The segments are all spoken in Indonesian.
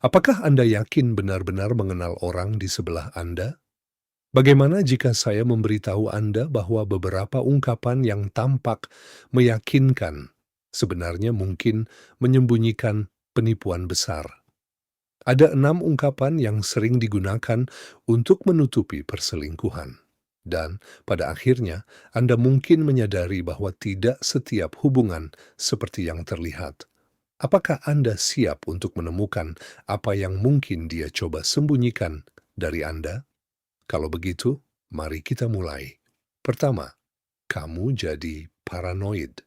Apakah Anda yakin benar-benar mengenal orang di sebelah Anda? Bagaimana jika saya memberitahu Anda bahwa beberapa ungkapan yang tampak meyakinkan sebenarnya mungkin menyembunyikan penipuan besar? Ada 6 ungkapan yang sering digunakan untuk menutupi perselingkuhan. Dan pada akhirnya, Anda mungkin menyadari bahwa tidak setiap hubungan seperti yang terlihat. Apakah Anda siap untuk menemukan apa yang mungkin dia coba sembunyikan dari Anda? Kalau begitu, mari kita mulai. Pertama, kamu jadi paranoid.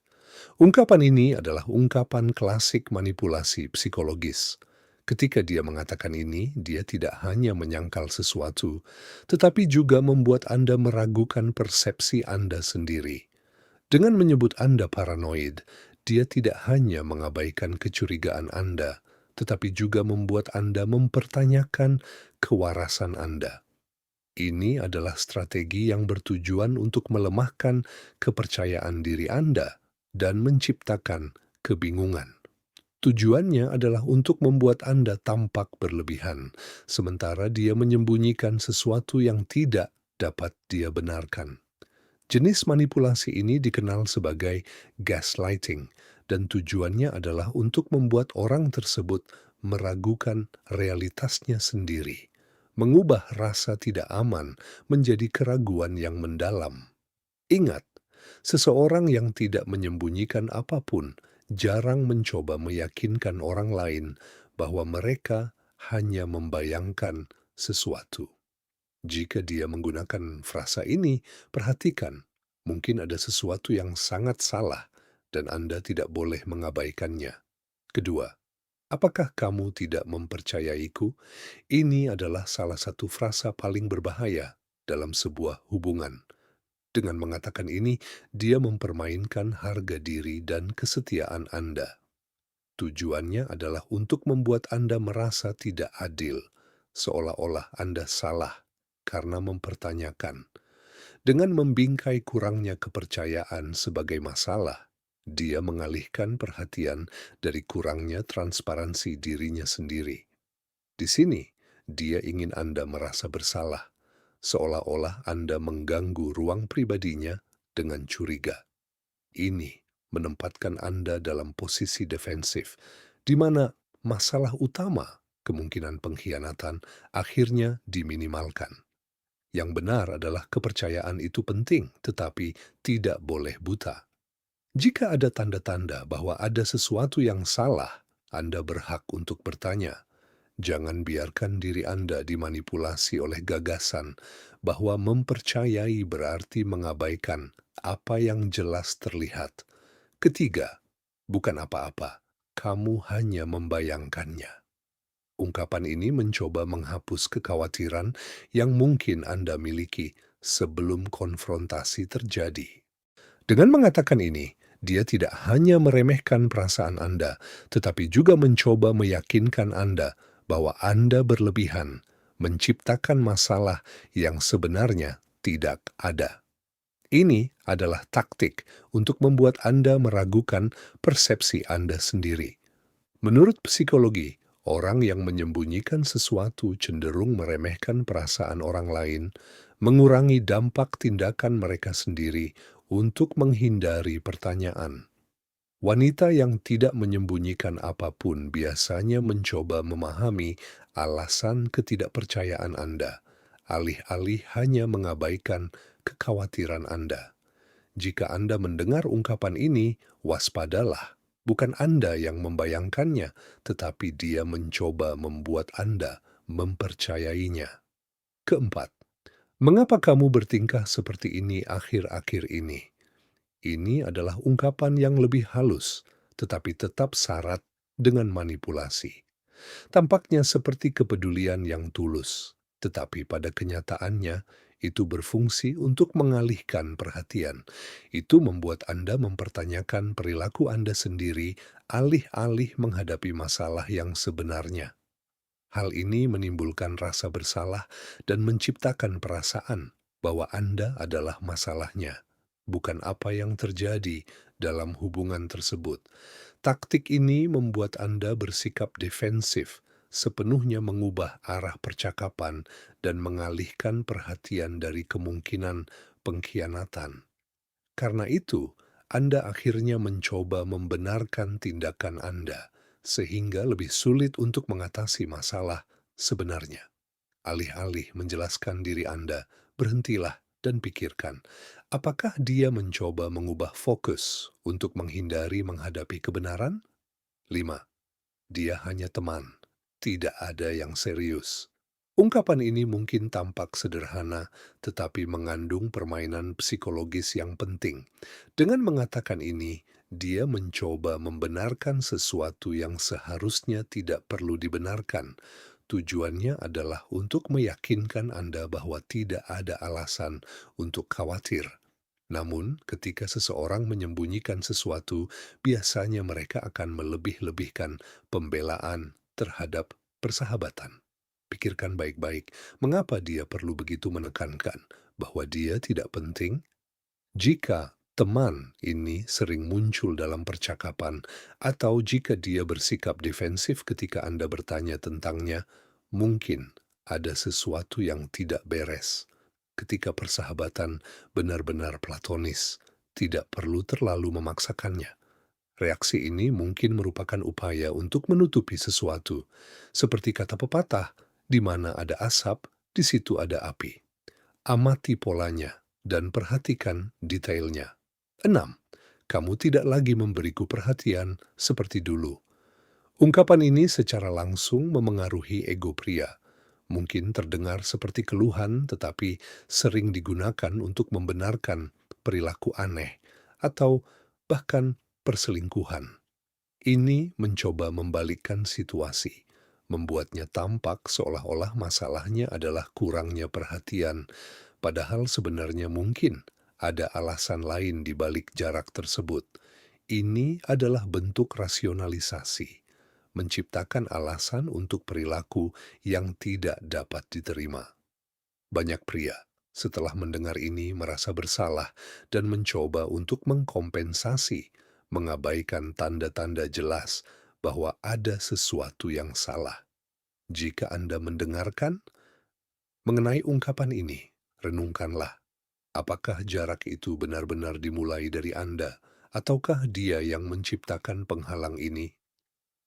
Ungkapan ini adalah ungkapan klasik manipulasi psikologis. Ketika dia mengatakan ini, dia tidak hanya menyangkal sesuatu, tetapi juga membuat Anda meragukan persepsi Anda sendiri. Dengan menyebut Anda paranoid, dia tidak hanya mengabaikan kecurigaan Anda, tetapi juga membuat Anda mempertanyakan kewarasan Anda. Ini adalah strategi yang bertujuan untuk melemahkan kepercayaan diri Anda dan menciptakan kebingungan. Tujuannya adalah untuk membuat Anda tampak berlebihan, sementara dia menyembunyikan sesuatu yang tidak dapat dia benarkan. Jenis manipulasi ini dikenal sebagai gaslighting, dan tujuannya adalah untuk membuat orang tersebut meragukan realitasnya sendiri, mengubah rasa tidak aman menjadi keraguan yang mendalam. Ingat, seseorang yang tidak menyembunyikan apapun jarang mencoba meyakinkan orang lain bahwa mereka hanya membayangkan sesuatu. Jika dia menggunakan frasa ini, perhatikan, mungkin ada sesuatu yang sangat salah dan Anda tidak boleh mengabaikannya. Kedua, apakah kamu tidak mempercayaiku? Ini adalah salah satu frasa paling berbahaya dalam sebuah hubungan. Dengan mengatakan ini, dia mempermainkan harga diri dan kesetiaan Anda. Tujuannya adalah untuk membuat Anda merasa tidak adil, seolah-olah Anda salah karena mempertanyakan. Dengan membingkai kurangnya kepercayaan sebagai masalah, dia mengalihkan perhatian dari kurangnya transparansi dirinya sendiri. Di sini, dia ingin Anda merasa bersalah, seolah-olah Anda mengganggu ruang pribadinya dengan curiga. Ini menempatkan Anda dalam posisi defensif, di mana masalah utama, kemungkinan pengkhianatan, akhirnya diminimalkan. Yang benar adalah kepercayaan itu penting, tetapi tidak boleh buta. Jika ada tanda-tanda bahwa ada sesuatu yang salah, Anda berhak untuk bertanya. Jangan biarkan diri Anda dimanipulasi oleh gagasan bahwa mempercayai berarti mengabaikan apa yang jelas terlihat. Ketiga, bukan apa-apa, kamu hanya membayangkannya. Ungkapan ini mencoba menghapus kekhawatiran yang mungkin Anda miliki sebelum konfrontasi terjadi. Dengan mengatakan ini, dia tidak hanya meremehkan perasaan Anda, tetapi juga mencoba meyakinkan Anda bahwa Anda berlebihan, menciptakan masalah yang sebenarnya tidak ada. Ini adalah taktik untuk membuat Anda meragukan persepsi Anda sendiri. Menurut psikologi, orang yang menyembunyikan sesuatu cenderung meremehkan perasaan orang lain, mengurangi dampak tindakan mereka sendiri untuk menghindari pertanyaan. Wanita yang tidak menyembunyikan apapun biasanya mencoba memahami alasan ketidakpercayaan Anda, alih-alih hanya mengabaikan kekhawatiran Anda. Jika Anda mendengar ungkapan ini, waspadalah. Bukan Anda yang membayangkannya, tetapi dia mencoba membuat Anda mempercayainya. Keempat, mengapa kamu bertingkah seperti ini akhir-akhir ini? Ini adalah ungkapan yang lebih halus, tetapi tetap syarat dengan manipulasi. Tampaknya seperti kepedulian yang tulus, tetapi pada kenyataannya itu berfungsi untuk mengalihkan perhatian. Itu membuat Anda mempertanyakan perilaku Anda sendiri alih-alih menghadapi masalah yang sebenarnya. Hal ini menimbulkan rasa bersalah dan menciptakan perasaan bahwa Anda adalah masalahnya, bukan apa yang terjadi dalam hubungan tersebut. Taktik ini membuat Anda bersikap defensif, sepenuhnya mengubah arah percakapan dan mengalihkan perhatian dari kemungkinan pengkhianatan. Karena itu, Anda akhirnya mencoba membenarkan tindakan Anda, sehingga lebih sulit untuk mengatasi masalah sebenarnya. Alih-alih menjelaskan diri Anda, berhentilah dan pikirkan, apakah dia mencoba mengubah fokus untuk menghindari menghadapi kebenaran? 5. Dia hanya teman, tidak ada yang serius. Ungkapan ini mungkin tampak sederhana, tetapi mengandung permainan psikologis yang penting. Dengan mengatakan ini, dia mencoba membenarkan sesuatu yang seharusnya tidak perlu dibenarkan. Tujuannya adalah untuk meyakinkan Anda bahwa tidak ada alasan untuk khawatir. Namun, ketika seseorang menyembunyikan sesuatu, biasanya mereka akan melebih-lebihkan pembelaan terhadap persahabatan. Pikirkan baik-baik, mengapa dia perlu begitu menekankan bahwa dia tidak penting? Jika teman ini sering muncul dalam percakapan, atau jika dia bersikap defensif ketika Anda bertanya tentangnya, mungkin ada sesuatu yang tidak beres. Ketika persahabatan benar-benar platonis, tidak perlu terlalu memaksakannya. Reaksi ini mungkin merupakan upaya untuk menutupi sesuatu, seperti kata pepatah, di mana ada asap, di situ ada api. Amati polanya dan perhatikan detailnya. 6. Kamu tidak lagi memberiku perhatian seperti dulu. Ungkapan ini secara langsung memengaruhi ego pria. Mungkin terdengar seperti keluhan, tetapi sering digunakan untuk membenarkan perilaku aneh atau bahkan perselingkuhan. Ini mencoba membalikkan situasi, membuatnya tampak seolah-olah masalahnya adalah kurangnya perhatian, padahal sebenarnya mungkin ada alasan lain di balik jarak tersebut. Ini adalah bentuk rasionalisasi, menciptakan alasan untuk perilaku yang tidak dapat diterima. Banyak pria, setelah mendengar ini, merasa bersalah dan mencoba untuk mengkompensasi, mengabaikan tanda-tanda jelas bahwa ada sesuatu yang salah. Jika Anda mendengarkan mengenai ungkapan ini, renungkanlah, apakah jarak itu benar-benar dimulai dari Anda, ataukah dia yang menciptakan penghalang ini?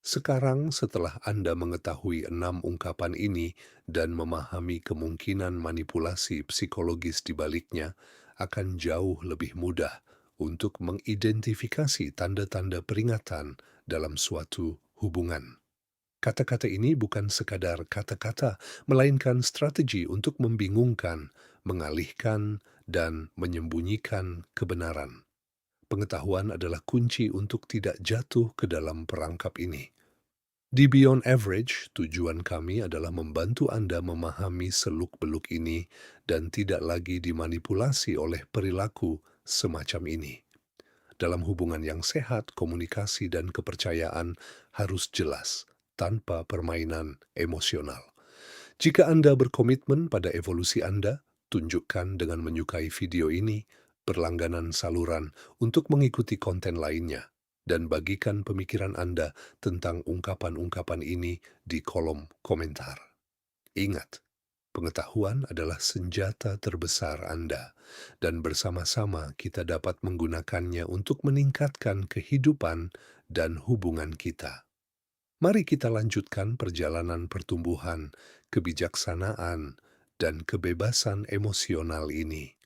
Sekarang, setelah Anda mengetahui 6 ungkapan ini dan memahami kemungkinan manipulasi psikologis di baliknya, akan jauh lebih mudah untuk mengidentifikasi tanda-tanda peringatan dalam suatu hubungan. Kata-kata ini bukan sekadar kata-kata, melainkan strategi untuk membingungkan, mengalihkan, dan menyembunyikan kebenaran. Pengetahuan adalah kunci untuk tidak jatuh ke dalam perangkap ini. Di Beyond Average, tujuan kami adalah membantu Anda memahami seluk-beluk ini dan tidak lagi dimanipulasi oleh perilaku semacam ini. Dalam hubungan yang sehat, komunikasi dan kepercayaan harus jelas, tanpa permainan emosional. Jika Anda berkomitmen pada evolusi Anda, tunjukkan dengan menyukai video ini, berlangganan saluran untuk mengikuti konten lainnya, dan bagikan pemikiran Anda tentang ungkapan-ungkapan ini di kolom komentar. Ingat, pengetahuan adalah senjata terbesar Anda, dan bersama-sama kita dapat menggunakannya untuk meningkatkan kehidupan dan hubungan kita. Mari kita lanjutkan perjalanan pertumbuhan, kebijaksanaan, dan kebebasan emosional ini.